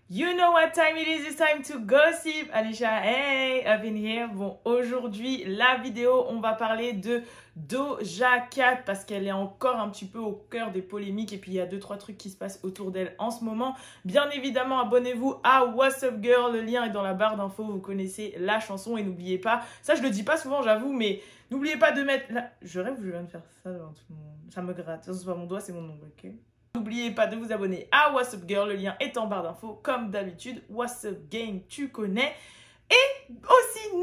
You know what time it is, it's time to gossip. Alicia, hey, up in here. Bon, aujourd'hui, la vidéo, on va parler de Doja Cat parce qu'elle est encore un petit peu au cœur des polémiques et puis il y a 2-3 trucs qui se passent autour d'elle en ce moment. Bien évidemment, abonnez-vous à What's Up Girl, le lien est dans la barre d'infos, vous connaissez la chanson et n'oubliez pas, ça je le dis pas souvent j'avoue, mais n'oubliez pas de mettre... Là, je rêve que je viens de faire ça devant tout le monde, ça me gratte, ça c'est pas mon doigt, c'est mon ongle, ok? N'oubliez pas de vous abonner à What's Up Girl, le lien est en barre d'infos. Comme d'habitude, What's Up Gang, tu connais. Et aussi,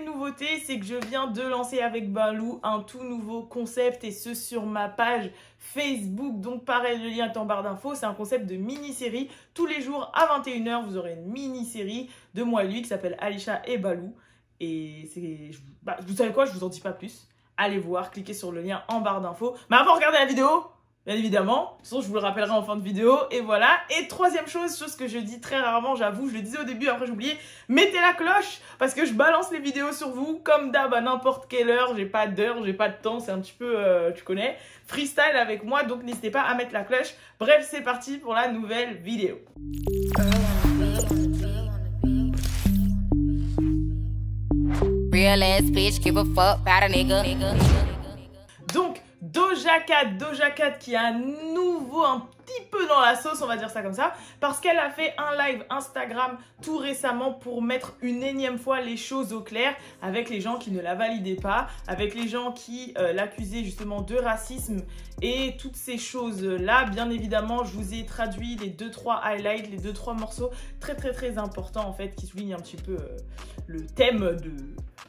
nouveauté, c'est que je viens de lancer avec Balou un tout nouveau concept et ce sur ma page Facebook. Donc pareil, le lien est en barre d'infos. C'est un concept de mini-série. Tous les jours à 21h, vous aurez une mini-série de moi et lui qui s'appelle Alicia et Balou. Et c'est... vous savez quoi, je vous en dis pas plus. Allez voir, cliquez sur le lien en barre d'infos. Mais avant de regarder la vidéo... Bien évidemment, de toute façon je vous le rappellerai en fin de vidéo, et voilà. Et troisième chose que je dis très rarement, j'avoue, je le disais au début, après j'ai oublié, mettez la cloche, parce que je balance les vidéos sur vous, comme d'hab à n'importe quelle heure, j'ai pas d'heure, j'ai pas de temps, c'est un petit peu, tu connais, freestyle avec moi, donc n'hésitez pas à mettre la cloche. Bref, c'est parti pour la nouvelle vidéo. Real ass bitch, give a fuck about a nigga. Donc, Doja Cat qui est à nouveau un petit peu dans la sauce, on va dire ça comme ça, parce qu'elle a fait un live Instagram tout récemment pour mettre une énième fois les choses au clair avec les gens qui ne la validaient pas, avec les gens qui l'accusaient justement de racisme et toutes ces choses-là. Bien évidemment, je vous ai traduit les 2-3 highlights, les 2-3 morceaux très importants en fait qui soulignent un petit peu le thème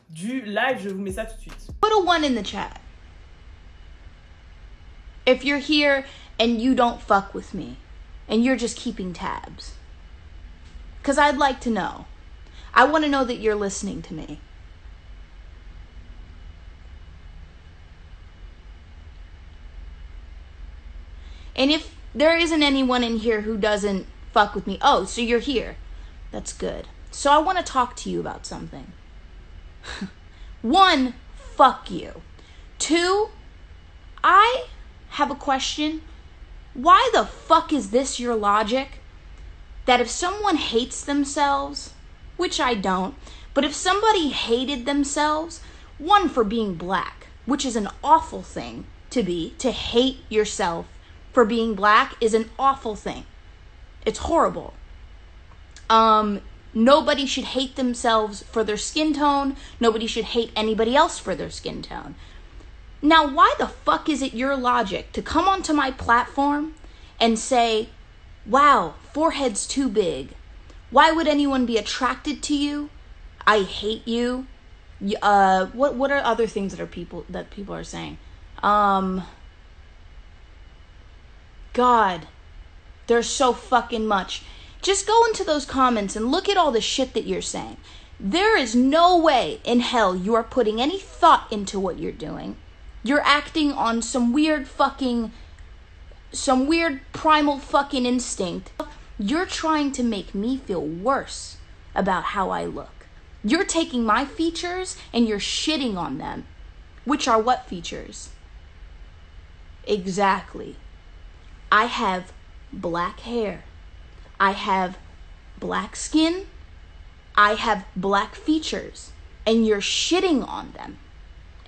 du live. Je vous mets ça tout de suite. Put a 1 in the chat if you're here and you don't fuck with me and you're just keeping tabs, because I'd like to know. I want to know that you're listening to me. And if there isn't anyone in here who doesn't fuck with me, oh, so you're here. That's good. So I want to talk to you about something. 1, fuck you. 2, I have a question. Why the fuck is this your logic? That if someone hates themselves, which I don't, but if somebody hated themselves, 1, for being black, which is an awful thing to be, to hate yourself for being black is an awful thing. It's horrible. Nobody should hate themselves for their skin tone. Nobody should hate anybody else for their skin tone. Now, why the fuck is it your logic to come onto my platform and say, wow, forehead's too big. Why would anyone be attracted to you? I hate you. What are other things that people are saying? God, there's so fucking much. Just go into those comments and look at all the shit that you're saying. There is no way in hell you are putting any thought into what you're doing. You're acting on some weird primal fucking instinct. You're trying to make me feel worse about how I look. You're taking my features and you're shitting on them. Which are what features? Exactly. I have black hair. I have black skin. I have black features. And you're shitting on them.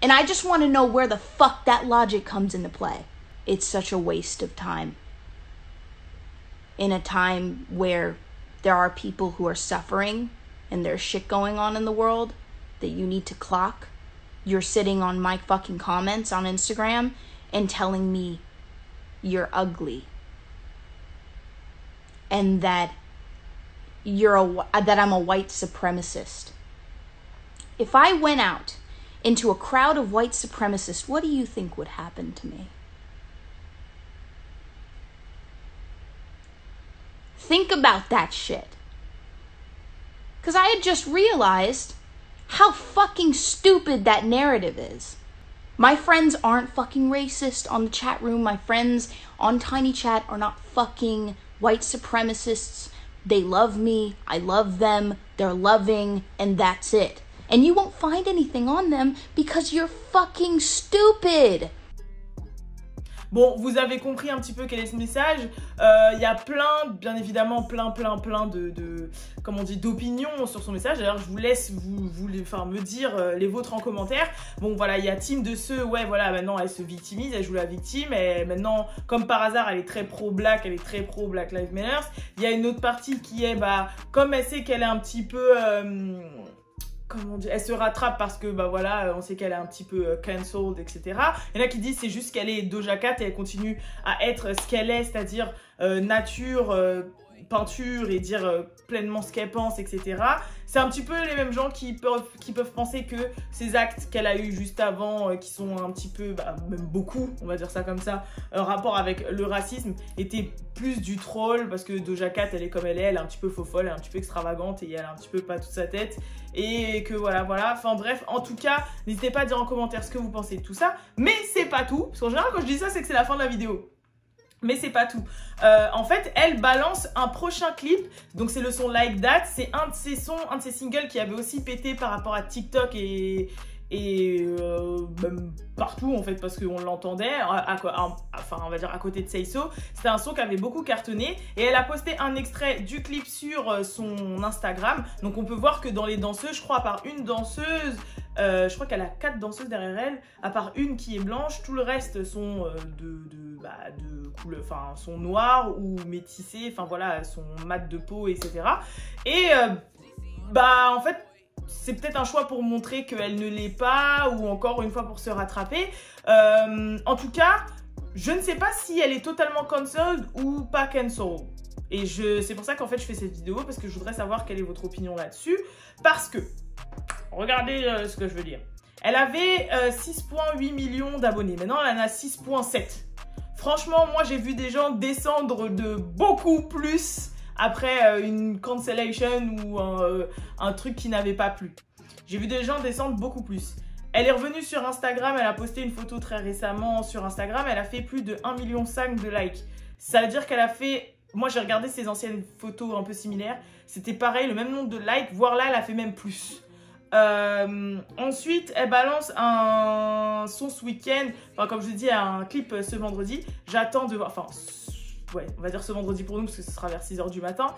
And I just want to know where the fuck that logic comes into play. It's such a waste of time. In a time where there are people who are suffering and there's shit going on in the world that you need to clock, you're sitting on my fucking comments on Instagram and telling me you're ugly. And that that I'm a white supremacist. If I went out into a crowd of white supremacists, what do you think would happen to me? Think about that shit. Because I had just realized how fucking stupid that narrative is. My friends aren't fucking racist on the chat room. My friends on Tiny Chat are not fucking white supremacists. They love me. I love them. They're loving. And that's it. And you won't find anything on them because you're fucking stupid. Bon, vous avez compris un petit peu quel est ce message. Il y a bien évidemment plein comment on dit, d'opinions sur son message. D'ailleurs, je vous laisse me dire les vôtres en commentaire. Bon, voilà, il y a team de ceux, ouais, voilà, maintenant elle se victimise, elle joue la victime, et maintenant, comme par hasard, elle est très pro-black, elle est très pro-Black Lives Matter. Il y a une autre partie qui est, comme elle sait qu'elle est un petit peu... comment dire, elle se rattrape parce que voilà, on sait qu'elle est un petit peu cancelled, etc. Il y en a qui disent c'est juste qu'elle est Doja Cat et elle continue à être ce qu'elle est, c'est-à-dire nature, peinture et dire pleinement ce qu'elle pense, etc. C'est un petit peu les mêmes gens qui peuvent penser que ces actes qu'elle a eu juste avant, qui sont un petit peu, même beaucoup, on va dire ça comme ça, rapport avec le racisme, étaient plus du troll, parce que Doja Cat, elle est comme elle est un petit peu faux-folle, elle est un petit peu extravagante et elle a un petit peu pas toute sa tête, et que voilà, enfin bref, en tout cas, n'hésitez pas à dire en commentaire ce que vous pensez de tout ça, mais c'est pas tout, parce qu'en général, quand je dis ça, c'est que c'est la fin de la vidéo. Mais c'est pas tout. En fait, elle balance un prochain clip. Donc, c'est le son Like That. C'est un de ses singles qui avait aussi pété par rapport à TikTok et même partout, en fait, parce qu'on l'entendait. On va dire à côté de Say So. C'était un son qui avait beaucoup cartonné. Et elle a posté un extrait du clip sur son Instagram. Donc, on peut voir que dans les danseuses, je crois, à part une danseuse... je crois qu'elle a 4 danseuses derrière elle, à part une qui est blanche, tout le reste sont de couleur, enfin, sont noirs ou métissés, enfin voilà, sont mat de peau, etc. Et en fait, c'est peut-être un choix pour montrer qu'elle ne l'est pas, ou encore une fois pour se rattraper. En tout cas, je ne sais pas si elle est totalement cancelled ou pas cancelled. Et c'est pour ça qu'en fait je fais cette vidéo, parce que je voudrais savoir quelle est votre opinion là-dessus. Parce que, regardez ce que je veux dire. Elle avait 6,8 millions d'abonnés. Maintenant, elle en a 6,7. Franchement, moi, j'ai vu des gens descendre de beaucoup plus après une cancellation ou un truc qui n'avait pas plu. J'ai vu des gens descendre beaucoup plus. Elle est revenue sur Instagram. Elle a posté une photo très récemment sur Instagram. Elle a fait plus de 1,5 million de likes. Ça veut dire qu'elle a fait... Moi, j'ai regardé ses anciennes photos un peu similaires. C'était pareil, le même nombre de likes. Voire là, elle a fait même plus. Ensuite, elle balance un son ce week-end, enfin comme je vous dis, un clip ce vendredi. J'attends de voir, enfin ouais, on va dire ce vendredi pour nous parce que ce sera vers 6 h du matin.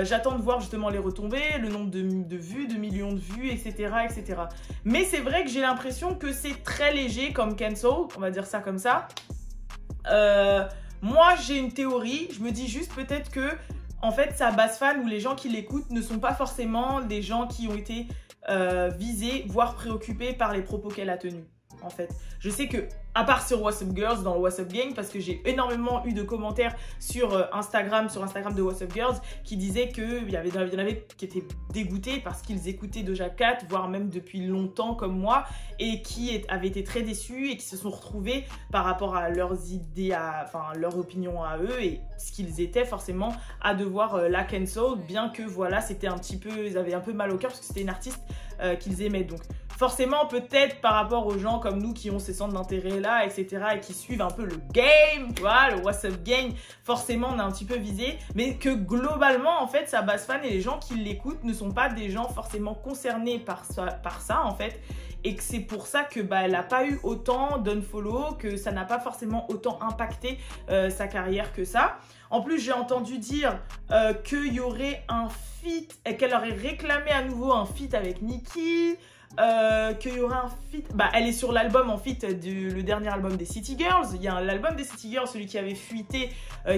J'attends de voir justement les retombées, le nombre de vues, de millions de vues, etc. etc. Mais c'est vrai que j'ai l'impression que c'est très léger comme cancel, on va dire ça comme ça. Moi j'ai une théorie, je me dis juste peut-être que en fait sa base fan ou les gens qui l'écoutent ne sont pas forcément des gens qui ont été visés, voire préoccupés par les propos qu'elle a tenus. En fait, je sais que, à part sur What's Up Girls, dans le What's Up Gang, parce que j'ai énormément eu de commentaires sur Instagram de What's Up Girls, qui disaient qu'il y en avait qui étaient dégoûtés parce qu'ils écoutaient Doja Cat, voire même depuis longtemps comme moi, et qui avaient été très déçus et qui se sont retrouvés par rapport à leurs idées, enfin leur opinion à eux et ce qu'ils étaient forcément à devoir la cancel, bien que voilà, c'était un petit peu, ils avaient un peu mal au cœur parce que c'était une artiste qu'ils aimaient. Donc forcément, peut-être par rapport aux gens comme nous qui ont ces centres d'intérêt là, etc. et qui suivent un peu le game, tu vois, le What's Up Gang, forcément on est un petit peu visé, mais que globalement en fait sa base fan et les gens qui l'écoutent ne sont pas des gens forcément concernés par ça en fait, et que c'est pour ça que elle n'a pas eu autant d'unfollow, que ça n'a pas forcément autant impacté sa carrière que ça. En plus, j'ai entendu dire qu'il y aurait un feat, qu'elle aurait réclamé à nouveau un feat avec Nicki, qu'il y aurait un feat. Elle est sur l'album en feat le dernier album des City Girls. Il y a l'album des City Girls, celui qui avait fuité,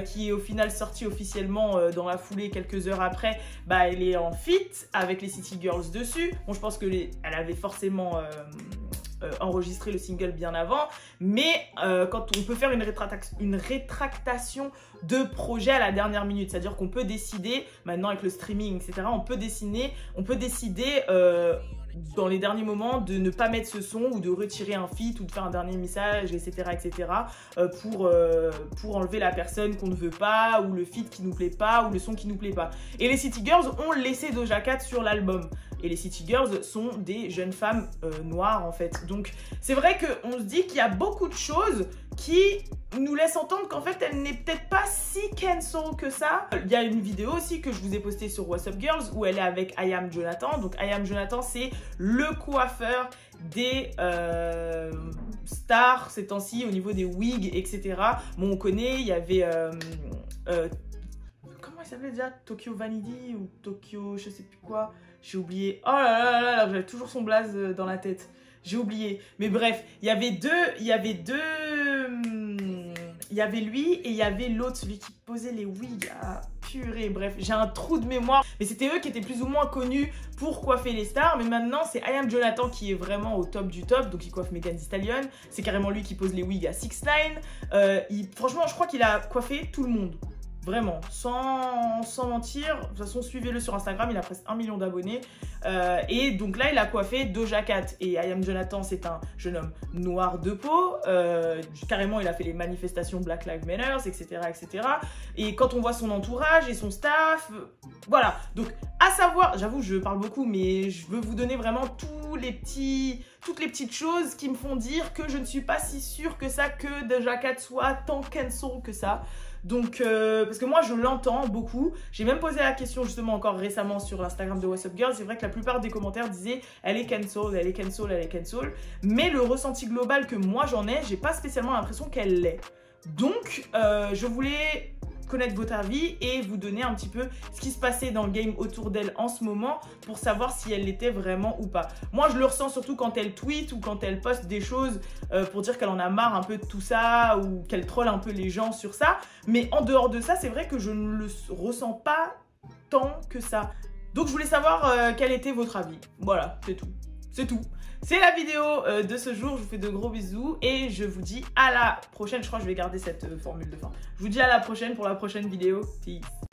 qui est au final sorti officiellement dans la foulée quelques heures après. Elle est en feat avec les City Girls dessus. Bon, je pense que elle avait forcément enregistré le single bien avant, mais quand on peut faire une rétractation de projet à la dernière minute, c'est-à-dire qu'on peut décider maintenant avec le streaming, etc. On peut décider dans les derniers moments de ne pas mettre ce son ou de retirer un feat ou de faire un dernier message, etc. etc. Pour enlever la personne qu'on ne veut pas, ou le feat qui nous plaît pas, ou le son qui nous plaît pas. Et les City Girls ont laissé Doja Cat sur l'album. Et les City Girls sont des jeunes femmes noires en fait. Donc c'est vrai qu'on se dit qu'il y a beaucoup de choses qui nous laissent entendre qu'en fait elle n'est peut-être pas si cancel que ça. Il y a une vidéo aussi que je vous ai postée sur What's Up Girls où elle est avec I Am Jonathan. Donc I Am Jonathan, c'est le coiffeur des star ces temps-ci au niveau des wigs, etc. Bon, on connaît, il y avait... comment il s'appelait déjà? Tokyo Vanity ou Tokyo je sais plus quoi. J'ai oublié. Oh là là, j'avais toujours son blaze dans la tête. J'ai oublié. Mais bref, il y avait lui et il y avait l'autre, celui qui posait les wigs. Ah, purée, bref, j'ai un trou de mémoire. Mais c'était eux qui étaient plus ou moins connus pour coiffer les stars. Mais maintenant, c'est I Am Jonathan qui est vraiment au top du top. Donc, il coiffe Megan Thee Stallion. C'est carrément lui qui pose les wigs à 6ix9ine. Franchement, je crois qu'il a coiffé tout le monde. Vraiment, sans mentir. De toute façon, suivez-le sur Instagram, il a presque 1 million d'abonnés. Et donc là, il a coiffé Doja Cat. Et I Am Jonathan, c'est un jeune homme noir de peau. Carrément, il a fait les manifestations Black Lives Matter, etc., etc. Et quand on voit son entourage et son staff, voilà. Donc, à savoir, j'avoue, je parle beaucoup, mais je veux vous donner vraiment toutes les petites choses qui me font dire que je ne suis pas si sûre que ça, que Doja Cat soit tant cancel que ça. Donc, parce que moi, je l'entends beaucoup. J'ai même posé la question justement encore récemment sur l'Instagram de What's Up Girl. C'est vrai que la plupart des commentaires disaient « elle est cancel, elle est cancel, elle est cancel ». Mais le ressenti global que moi j'en ai, j'ai pas spécialement l'impression qu'elle l'est. Donc, je voulais connaître votre avis et vous donner un petit peu ce qui se passait dans le game autour d'elle en ce moment pour savoir si elle l'était vraiment ou pas. Moi, je le ressens surtout quand elle tweet ou quand elle poste des choses pour dire qu'elle en a marre un peu de tout ça ou qu'elle troll un peu les gens sur ça. Mais en dehors de ça, c'est vrai que je ne le ressens pas tant que ça. Donc, je voulais savoir quel était votre avis. Voilà, c'est tout. C'est tout. C'est la vidéo de ce jour. Je vous fais de gros bisous et je vous dis à la prochaine. Je crois que je vais garder cette formule de fin. Je vous dis à la prochaine pour la prochaine vidéo. Peace.